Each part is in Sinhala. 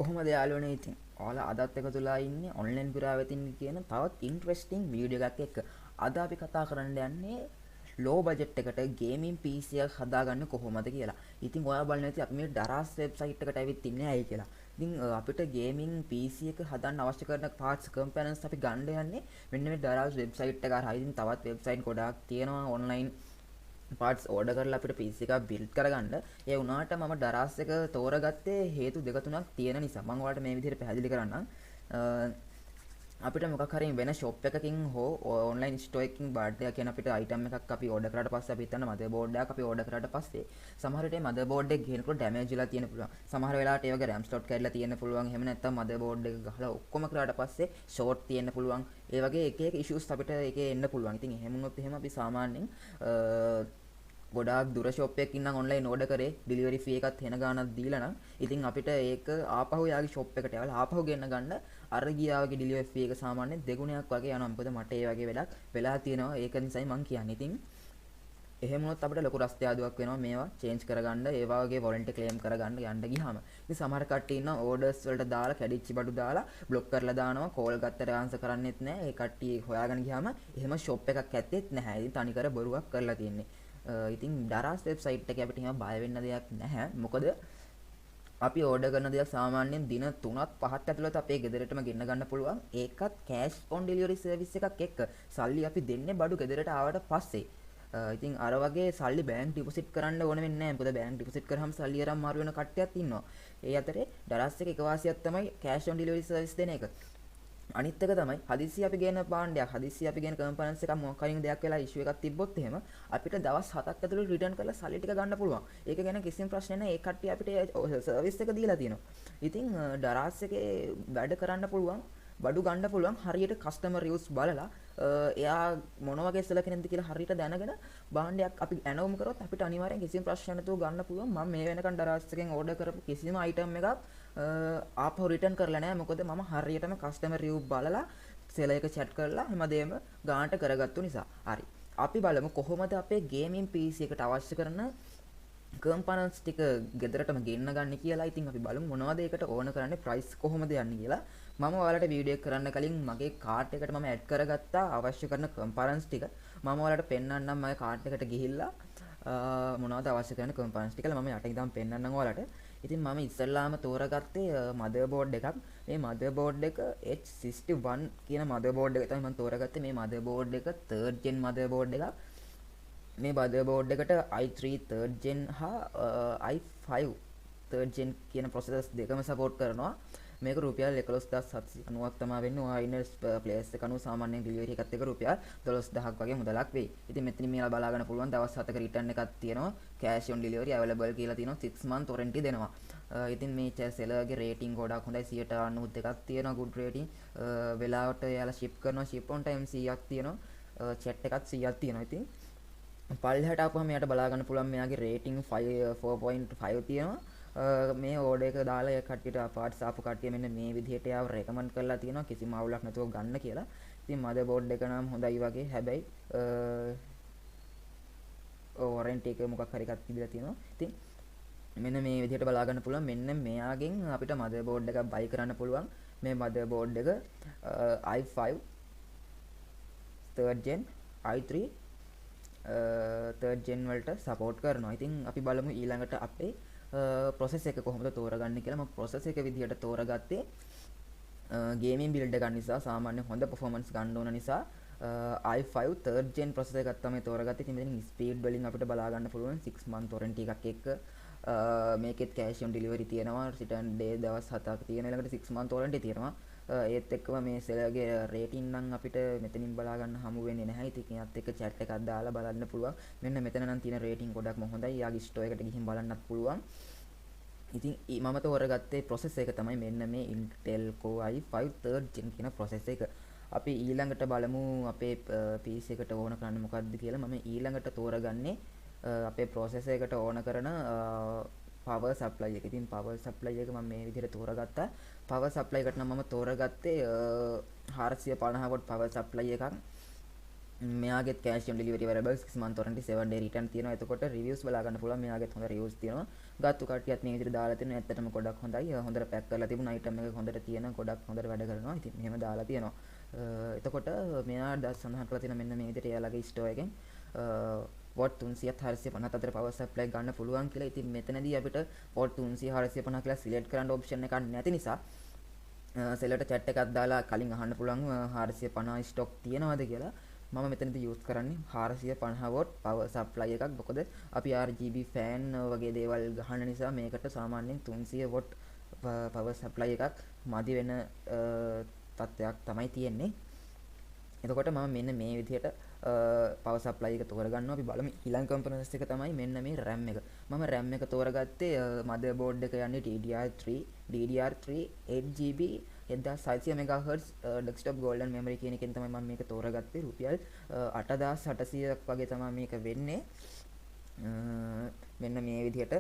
කොහොමද යාළුවනේ ඉතින් ඔයාලා අදත් එකතුලා ඉන්නේ ඔන්ලයින් පුරාවතින් කියන තවත් ඉන්ට්‍රෙස්ටිං වීඩියෝ එකක් එක්ක. අද අපි කතා කරන්න යන්නේ ලෝ බජට් එකට ගේමින් PC එකක් හදාගන්න කොහොමද කියලා. ඉතින් ඔයා බලන්න ඇති අපි මේ ඩරාස් වෙබ්සයිට් එකට ඇවිත් ඉන්නේ ඇයි කියලා. ඉතින් අපිට ගේමින් PC එක හදන්න අවශ්‍ය කරන parts components අපි ගන්න යන්නේ මෙන්න මේ ඩරාස් වෙබ්සයිට් එක හරහා. ඉතින් තවත් වෙබ්සයිට් ගොඩාක් තියෙනවා ඔන්ලයින් පාර්ට්ස් ඕඩර් කරලා අපිට PC එකක් බිල්ඩ් කරගන්න. ඒ වුණාට මම ඩරාස් එක තෝරගත්තේ හේතු දෙක තුනක් තියෙන නිසා. මම ඔයාලට මේ විදිහට පැහැදිලි කරන්නම්. අපිට මොකක් හරි වෙන ෂොප් එකකින් හෝ ඔන්ලයින් ස්ටෝර් එකකින් බර්ඩ් එකක් කියන අපිට අයිටම් එකක් අපි ඕඩර් කරාට පස්සේ අපි හිතන්න මදර්බෝඩ් එකක් අපි ඕඩර් කරාට පස්සේ සමහර විට මදර්බෝඩ් එක ගේනකොට ඩැමේජ් වෙලා තියෙන පුළුවන්. සමහර වෙලාවට ඒ වගේ RAM slot කැඩලා තියෙන්න පුළුවන්. එහෙම නැත්නම් මදර්බෝඩ් එක ගහලා ඔක්කොම කරාට පස්සේ ෂෝට් තියෙන්න පුළුවන්. ඒ වගේ එක එක ඉෂුස් අපිට ඒකේ එන්න පුළුවන්. ඉතින් එහෙම වුණොත් එහෙම අපි සාමාන්‍යයෙන් ගොඩාක් දුර ෂොප් එකකින් නම් ඔන්ලයින් ඕඩර් කරේ ඩෙලිවරි ෆී එකත් වෙන ගාණක් දීලා නම් ඉතින් අපිට ඒක ආපහු යාගේ ෂොප් එකට යවලා ආපහු ගෙන්න ගන්න අර ගියාගේ ඩෙලිවරි ෆී එක සාමාන්‍යයෙන් දෙගුණයක් වගේ යනවා. මොකද මට ඒ වගේ වැඩක් වෙලා තියෙනවා. ඒක නිසායි මං කියන්නේ. ඉතින් එහෙම වුණොත් අපිට ලොකු රස්තියාදුවක් වෙනවා මේවා චේන්ජ් කරගන්න, ඒ වගේ වොරන්ටි ක්ලේම් කරගන්න යන්න ගියාම. ඉතින් සමහර කට්ටිය ඉන්නවා ඕඩර්ස් වලට දාලා කැඩිච්ච බඩු දාලා බ්ලොක් කරලා දානවා. කෝල් ගත්තට ආන්සර් කරන්නේත් නැහැ. ඒ කට්ටිය හොයාගෙන ගියාම එහෙම ෂොප් එකක් ඇත්තෙත් නැහැ. ඉතින් තනිකර බොරුවක් කරලා තියෙන්නේ. ඉතින් ඩරාස් වෙබ්සයිට් එකේ අපිට එහෙම බය වෙන්න දෙයක් නැහැ. මොකද අපි ඕඩර් කරන දේක් සාමාන්‍යයෙන් දින 3ක් 5ක් ඇතුළත අපේ ගෙදරටම ගෙන්න ගන්න පුළුවන්. ඒකත් කෑෂ් ඔන් ඩෙලිවරි සර්විස් එකක් එක්ක. සල්ලි අපි දෙන්නේ බඩු ගෙදරට ආවට පස්සේ. ඉතින් අර වගේ සල්ලි බෑන්ක් ඩිපොසිට් කරන්න ඕන වෙන්නේ නැහැ. මොකද බෑන්ක් ඩිපොසිට් කරාම සල්ලි අරන් මාරු වෙන කට්ටියක් ඉන්නවා. ඒ අතරේ ඩරාස් එකේ එක වාසියක් තමයි කෑෂ් ඔන් ඩෙලිවරි සර්විස් දෙන එක. අනිත් එක තමයි හදිස්සි අපි ගේන භාණ්ඩයක් හදිස්සි අපි ගේන කම්පොනන්ට්ස් එකක් මොකක් හරි දෙයක් වෙලා ඉෂුව එකක් තිබ්බොත් එහෙම අපිට දවස් 7ක් ඇතුළත රිටර්න් කරලා සල්ලි ටික ගන්න පුළුවන්. ඒක ගැන කිසිම ප්‍රශ්නයක් නැහැ. ඒ කට්ටිය අපිට සර්විස් එක දීලා තියෙනවා. ඉතින් ඩරාස් එකේ වැඩ කරන්න පුළුවන්, බඩු ගන්න පුළුවන් හරියට කස්ටමර් රිව්ස් බලලා එයා මොන වගේ සෙල කෙනෙක්ද කියලා හරියට දැනගෙන භාණ්ඩයක් අපි ඇනවුම් කරොත් අපිට අනිවාර්යෙන් කිසිම ප්‍රශ්නයක් නැතුව ගන්න පුළුවන්. මම මේ වෙනකන් ඩරාස් එකෙන් ඕඩර් කරපු කිසිම අයිටම් එකක් ආපහු රිටර්න් කරලා නැහැ. මොකද මම හරියටම කස්ටමර් රිව් බලලා සෙල එක chat කරලා හැමදේම ගානට කරගත්තු නිසා. හරි. අපි බලමු කොහොමද අපේ ගේමින් PC එකට අවශ්‍ය කරන කම්පොනන්ට්ස් ටික ගෙදරටම ගෙන්න ගන්න කියලා. ඉතින් අපි බලමු මොනවද ඒකට ඕන කරන්නේ, ප්‍රයිස් කොහොමද යන්නේ කියලා. මම ඔයාලට වීඩියෝ එක කරන්න කලින් මගේ කාර්ට් එකට මම ඇඩ් කරගත්තා අවශ්‍ය කරන කම්පොනන්ට්ස් ටික. මම ඔයාලට පෙන්නන්නම් මගේ කාර්ට් එකට ගිහිල්ලා මොනවද අවශ්‍ය කරන කම්පොනන්ට්ස් ටික මම යට ඉඳන් පෙන්නන්නම් ඔයාලට. ඉතින් මම ඉස්සෙල්ලාම තෝරගත්තේ මදර්බෝඩ් එකක්. මේ මදර්බෝඩ් එක H61 කියන මදර්බෝඩ් එක තමයි මම තෝරගත්තේ. මේ මදර්බෝඩ් එක 3rd gen මදර්බෝඩ් එකක්. මේ මදර්බෝඩ් එකට i3 3rd gen හා i5 3rd gen කියන ප්‍රොසෙසර්ස් දෙකම සපෝට් කරනවා. මේක රුපියල් 11790ක් තමයි වෙන්නේ. ඔයා ඉන්න ප්ලේස් එක අනුව සාමාන්‍යයෙන් ඩෙලිවරි එකත් එක රුපියල් 12000ක් වගේ මුදලක් වෙයි. ඉතින් මෙතනින් මෙයාලා බලා ගන්න පුළුවන් දවස් 7ක රිටර්න් එකක් තියෙනවා. කෑෂ් ඔන් ඩෙලිවරි අවైలබල් කියලා තියෙනවා. 6 month warranty දෙනවා. ඉතින් මේ සෙලර්ගේ රේටින් ගොඩක් හොඳයි. 92ක් තියෙනවා good rating. වෙලාවට එයාලා ship කරනවා. ship on time 100ක් තියෙනවා. chat එකත් 100ක් තියෙනවා. ඉතින් පල්ලෙහාට ආපුවම මෙයාට බලා ගන්න පුළුවන් මෙයාගේ රේටින් 4.5 තියෙනවා. මේ ඕඩර් එක දාලා ඒ කට්ටියට පාර්ට්ස් ආපු කට්ටිය මෙන්න මේ විදිහට යාව රෙකමන්ඩ් කරලා තියෙනවා කිසිම අවුලක් නැතුව ගන්න කියලා. ඉතින් මදර්බෝඩ් එක නම් හොඳයි වගේ. හැබැයි වොරන්ටි එක මොකක් හරි එකක් තිබිලා තියෙනවා. ඉතින් මෙන්න මේ විදිහට බලා ගන්න පුළුවන්. මෙන්න මෙයාගෙන් අපිට මදර්බෝඩ් එකක් බයි කරන්න පුළුවන්. මේ මදර්බෝඩ් එක i5 3rd gen i3 3rd gen වලට සපෝට් කරනවා. ඉතින් අපි බලමු ඊළඟට අපේ ප්‍රොසෙස් එක කොහොමද තෝරගන්නේ කියලා. මම ප්‍රොසෙස් එක විදිහට තෝරගත්තේ ගේමින් බිල්ඩ් එකක් නිසා, සාමාන්‍ය හොඳ performance ගන්න ඕන නිසා i5 3rd gen processor එකක් තමයි තෝරගත්තේ. ඉතින් මෙතන ස්පීඩ් වලින් අපිට බලා ගන්න පුළුවන් 6 month warranty එකක් එක්ක. මේකෙත් cash on delivery තියෙනවා. return day දවස් 7ක් තියෙන. ඊළඟට 6 month warranty තියෙනවා. ඒත් එක්කම මේ සෙලර්ගේ රේටින් නම් අපිට මෙතනින් බලා ගන්න හමු වෙන්නේ නැහැ. ඉතින් ඒත් එක්ක chat එකක් දාලා බලන්න පුළුවන්. මෙන්න මෙතන නම් තියෙන රේටින් ගොඩක්ම හොඳයි. යාගේ ස්ටෝර් එකට ගිහින් බලන්නත් පුළුවන්. ඉතින් මම තෝරගත්තේ process එක තමයි මෙන්න මේ Intel Core i5 3rd gen කියන process එක. අපි ඊළඟට බලමු අපේ PC එකට ඕන කරන්නේ මොකක්ද කියලා. මම ඊළඟට තෝරගන්නේ අපේ process එකට ඕන කරන power supply එක. ඉතින් power supply එක මම මේ විදිහට තෝරගත්තා. power supply එකට නම් මම තෝරගත්තේ 450 watt power supply එකක්. මෙයාගේ cash on delivery variable 6 month warranty 7 day return තියෙනවා. එතකොට reviews බලා ගන්න පුළුවන්. මෙයාගෙත් හොඳ reviews තියෙනවා. ගත්තු කට්ටියත් මේ විදිහට දාලා තියෙනවා. ඇත්තටම ගොඩක් හොඳයි. හොඳට පැක් කරලා තිබුණා. item එක හොඳට තියෙන ගොඩක් හොඳට වැඩ කරනවා. ඉතින් මෙහෙම දාලා තියෙනවා. එතකොට මෙයා සඳහන් කරලා තියෙන මෙන්න මේ විදිහට එයාලගේ store එකෙන් watt 300 450 power supply ගන්න පුළුවන් කියලා. ඉතින් මෙතනදී අපිට watt 300 450 කියලා select කරන්න option එකක් නැති නිසා සෙලට chat එකක් දාලා කලින් අහන්න පුළුවන් 450 stock තියෙනවද කියලා. මම මෙතනදී use කරන්නේ 450 watt power supply එකක්. මොකද අපි RGB fan වගේ දේවල් ගහන නිසා මේකට සාමාන්‍යයෙන් 300 watt power supply එකක් මදි වෙන තත්ත්වයක් තමයි තියෙන්නේ. එතකොට මම මෙන්න මේ විදිහට power supply එක තෝරගන්නවා. අපි බලමු ඊළඟ components එක තමයි මෙන්න මේ RAM එක. මම RAM එක තෝරගත්තේ motherboard එක යන්නේ DDR3 8GB 1600 MHz desktop golden memory කියන එකෙන් තමයි මම මේක තෝරගත්තේ. රුපියල් 8800ක් වගේ තමයි මේක වෙන්නේ. මෙන්න මේ විදිහට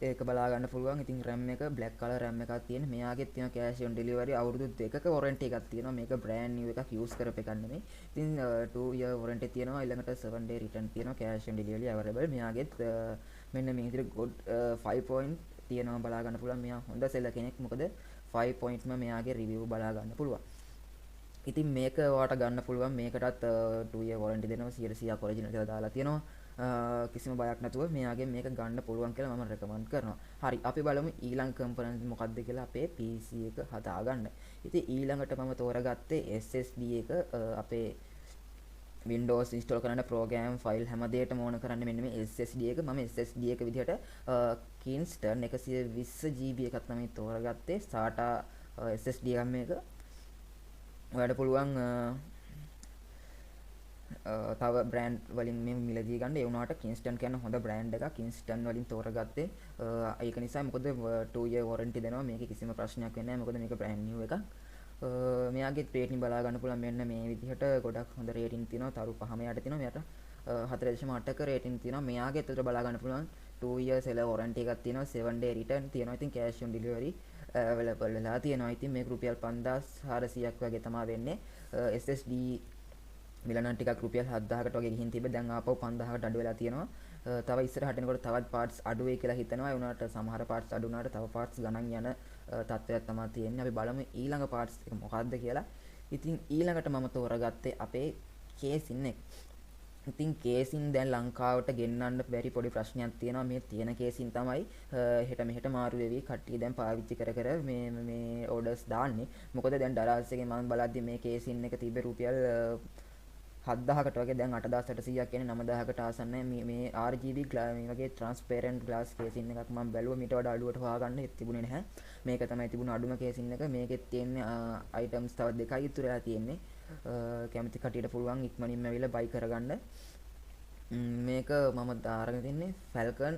ඒක බලා ගන්න පුළුවන්. ඉතින් RAM එක black color RAM එකක් තියෙන. මෙයාගෙත් තියෙන cash on delivery අවුරුදු 2ක warranty එකක් තියෙනවා. මේක brand new එකක් use කරප එකක් නෙමෙයි. ඉතින් 2 year warranty තියෙනවා. ඊළඟට 7 day return තියෙනවා. cash on delivery available. මෙයාගෙත් මෙන්න මේ විදිහට good 5 point තියෙනවා බලා ගන්න පුළුවන්. මෙයා හොඳ seller කෙනෙක්. මොකද 5 point මෙයාගේ review බලා ගන්න පුළුවන්. ඉතින් මේක ඔයාලට ගන්න පුළුවන්. මේකටත් 2 year warranty දෙනවා. 100% original කියලා දාලා තියෙනවා. කිසිම බයක් නැතුව මෙයාගෙන් මේක ගන්න පුළුවන් කියලා මම recommend කරනවා. හරි අපි බලමු ඊළඟ component මොකක්ද කියලා අපේ PC එක හදාගන්න. ඉතින් ඊළඟට මම තෝරගත්තේ SSD එක අපේ Windows install කරන්න program file හැම දෙයකටම ඕන කරන්නේ මෙන්න මේ SSD එක. මම SSD එක විදිහට Kingston 120GB එකක් තමයි තෝරගත්තේ. SATA SSD එකක් මේක. ඔයාලට පුළුවන් තව බ්‍රෑන්ඩ් වලින් මේ මිලදී ගන්න. ඒ වුණාට Kingston කියන හොඳ බ්‍රෑන්ඩ් එකක්. Kingston වලින් තෝරගත්තේ. ඒක නිසා මොකද 2 year warranty දෙනවා. මේකේ කිසිම ප්‍රශ්නයක් වෙන්නේ නැහැ. මොකද මේක brand new එකක්. මෙයාගේ රේටින් බලා ගන්න පුළුවන් මෙන්න මේ විදිහට ගොඩක් හොඳ රේටින් තියෙනවා. තරු 5ම යට තියෙනවා. මෙයාට 4.8ක රේටින් තියෙනවා. මෙයාගේ ඇතුළට බලා ගන්න පුළුවන් 2 year seller warranty එකක් තියෙනවා. 7 day return තියෙනවා. ඉතින් cash on delivery available වෙලා තියෙනවා. ඉතින් මේක රුපියල් 5400ක් වගේ තමයි වෙන්නේ. SSD මිලනම් ටිකක් රුපියල් 7000කට වගේ ගිහින් තිබ්බ. දැන් ආපහු 5000කට අඩු වෙලා තියෙනවා. තව ඉස්සරහට එනකොට තවත් parts අඩු වෙයි කියලා හිතනවා. ඒ වුණාට සමහර parts අඩු වුණාට තව parts ගණන් යන තත්ත්වයක් තමයි තියෙන්නේ. අපි බලමු ඊළඟ parts එක මොකක්ද කියලා. ඉතින් ඊළඟට මම තෝරගත්තේ අපේ casing එක. ඉතින් casing දැන් ලංකාවට ගෙන්නන්න බැරි පොඩි ප්‍රශ්නයක් තියෙනවා. මේ තියෙන casing තමයි හෙට මෙහෙට මාරු වෙවි කට්ටිය දැන් පාවිච්චි කර කර මේ orders දාන්නේ. මොකද දැන් දරාස් එකේ මම බලද්දි මේ casing එක තිබ්බේ රුපියල් 7000කට වගේ දැන් 8800ක් කියන්නේ 9000කට ආසන්නයි. මේ RGB මේ වගේ transparent glass casing එකක් මම බැලුවා. මීට වඩා අඩුවට හොයාගන්න තිබුණේ නැහැ. මේක තමයි තිබුණ අඩුම casing එක. මේකෙත් තියෙන්නේ items තව දෙකයි ඉතුරු වෙලා තියෙන්නේ. කැමති කටියට පුළුවන් ඉක්මනින්ම ඇවිල්ලා buy කරගන්න. මේක මම අරගෙන තින්නේ Falcon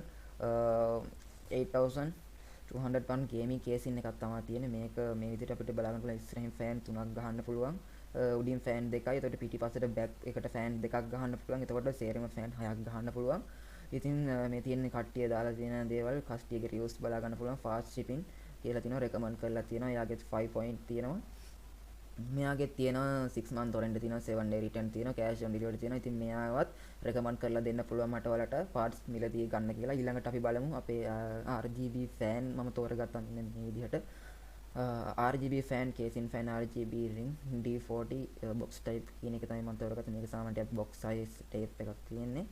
8200 pound gaming casing එකක් තමයි තියෙන්නේ. මේක මේ විදිහට අපිට බලන්න පුළුවන්. ඉස්සරහින් fan 3ක් ගහන්න පුළුවන්. උඩින් fan දෙකයි. එතකොට පිටිපස්සට back එකට fan දෙකක් ගහන්න පුළුවන්. එතකොට සේරම fan 6ක් ගහන්න පුළුවන්. ඉතින් මේ තියෙන කට්ටිය දාලා තියෙන දේවල් කස්ටියගේ reviews බලා ගන්න පුළුවන්. fast shipping කියලා තියෙනවා. recommend කරලා තියෙනවා. එයාගේ 5 point තියෙනවා. මෙයාගේ තියෙනවා 6 month warranty තියෙනවා. 7 day return තියෙනවා. cash on delivery තියෙනවා. ඉතින් මෙයාවත් recommend කරලා දෙන්න පුළුවන් මට ඔයාලට parts මිලදී ගන්න කියලා. ඊළඟට අපි බලමු අපේ RGB fan මම තෝරගත්තා මේ විදිහට. RGB fan casing fan RGB ring D40 box type කියන එක තමයි මම තෝරගත්තේ. මේක සාමාන්‍යයෙන් box size tape එකක් තියෙන්නේ.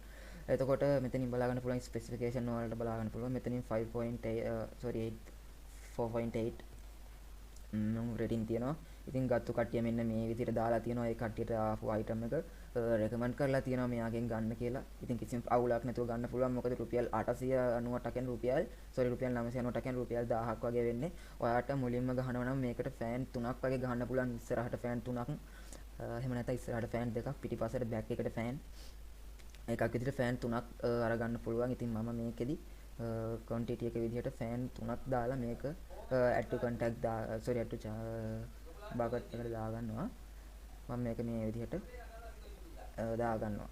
එතකොට මෙතනින් බලා ගන්න පුළුවන් specification වලට බලා ගන්න පුළුවන්. මෙතනින් 4.8 rating තියෙනවා. ඉතින් ගත්තු කට්ටිය මෙන්න මේ විදිහට දාලා තියෙනවා. ඒ කට්ටියට ආපු item එක recommend කරලා තියෙනවා මෙයාගෙන් ගන්න කියලා. ඉතින් කිසිම අවුලක් නැතුව ගන්න පුළුවන්. මොකද රුපියල් 898න් රුපියල් 998න් රුපියල් 1000ක් වගේ වෙන්නේ. ඔයාට මුලින්ම ගහනවා නම් මේකට fan 3ක් වගේ ගහන්න පුළුවන්. ඉස්සරහට fan 3ක්. එහෙම නැත්නම් ඉස්සරහට fan 2ක්, පිටිපස්සට back එකට fan එකක් විදිහට fan 3ක් අරගන්න පුළුවන්. ඉතින් මම මේකෙදි quantity එක විදිහට fan 3ක් දාලා මේක add to contact add to bucket එකට දාගන්නවා. මම මේක මේ විදිහට දාගන්නවා.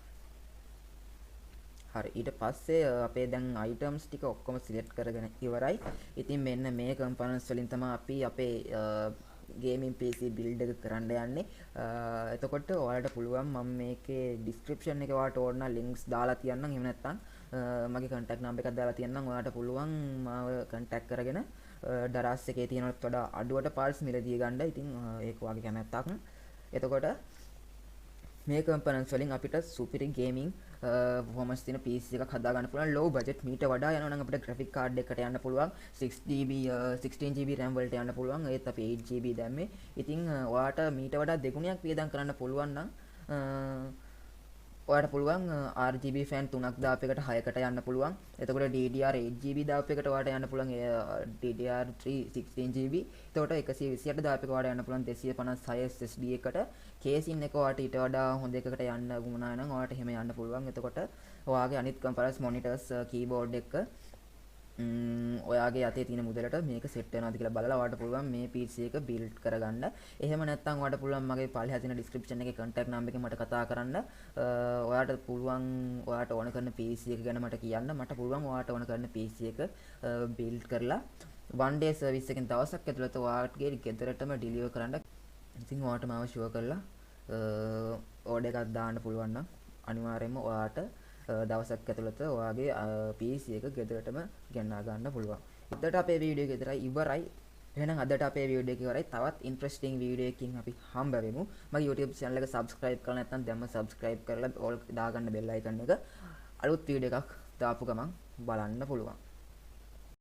හරි ඊට පස්සේ අපේ දැන් items ටික ඔක්කොම select කරගෙන ඉවරයි. ඉතින් මෙන්න මේ components වලින් තමයි අපි අපේ ගේමින් PC බිල්ඩ් එක කරන්න යන්නේ. එතකොට ඔයාලට පුළුවන් මම මේකේ ඩිස්ක්‍රිප්ෂන් එකේ ඔයාලට ඕන ලින්ක්ස් දාලා තියන්නම්. එහෙම නැත්නම් මගේ contact number එකක් දාලා තියන්නම්. ඔයාලට පුළුවන් මාව contact කරගෙන දරස් එකේ තියෙනවට වඩා අඩුවට පාර්ට්ස් මිලදී ගන්න. ඉතින් ඒක ඔයාගේ කැමැත්තක්. එතකොට මේ කම්පොනන්ට්ස් වලින් අපිට සුපිරි ගේමින් performance තියෙන PC එකක් හදා ගන්න පුළුවන්. low budget මීට වඩා යනවා නම් අපිට graphic card එකකට යන්න පුළුවන්. 6GB 16GB RAM වලට යන්න පුළුවන්. ඒත් අපි 8GB දැම්මේ. ඉතින් ඔයාට මීට වඩා දෙගුණයක් වියදම් කරන්න පුළුවන් නම් ඔයාට පුළුවන් RGB fan 3ක් දාපයකට 6කට යන්න පුළුවන්. එතකොට DDR 8GB දාපයකට ඔයාට යන්න පුළුවන් DDR3 16GB. එතකොට 128 දාපයක ඔයාට යන්න පුළුවන් 256 SSD එකට. කේසින් එක ඔයාට ඊට වඩා හොඳ එකකට යන්න වුණා නම් ඔයාට එහෙම යන්න පුළුවන්. එතකොට ඔයාගේ අනිත් කම්පරස් මොනිටර්ස් කීබෝඩ් එක ඔයාගේ අතේ තියෙන මුදලට මේක සෙට් වෙනවද කියලා බලලා ඔයාට පුළුවන් මේ PC එක බිල්ඩ් කරගන්න. එහෙම නැත්නම් ඔයාට පුළුවන් මගේ පහළ තියෙන description එකේ contact number එකෙන් මට කතා කරන්න. ඔයාට පුළුවන් ඔයාට ඕන කරන PC එක ගැන මට කියන්න. මට පුළුවන් ඔයාට ඕන කරන PC එක බිල්ඩ් කරලා one day service එකෙන් දවසක් ඇතුළත ඔයාගේ ගෙදරටම deliver කරන්න. ඉතින් ඔයාට මාව ෂුවර් කරලා ඕඩර් එකක් දාන්න පුළුවන් නම් අනිවාර්යයෙන්ම ඔයාට දවසක් ඇතුළත ඔයාගේ PC එක ගෙදරටම ගෙන්නා ගන්න පුළුවන්. අදට අපේ වීඩියෝ එක ඉවරයි. එහෙනම් අදට අපේ වීඩියෝ එක ඉවරයි. තවත් ඉන්ට්‍රෙස්ටිං වීඩියෝ එකකින් අපි හම්බ වෙමු. මගේ YouTube channel එක subscribe කරලා නැත්නම් දැම්ම subscribe කරලා all දාගන්න bell icon එක අලුත් වීඩියෝ එකක් දාපු ගමන් බලන්න පුළුවන්.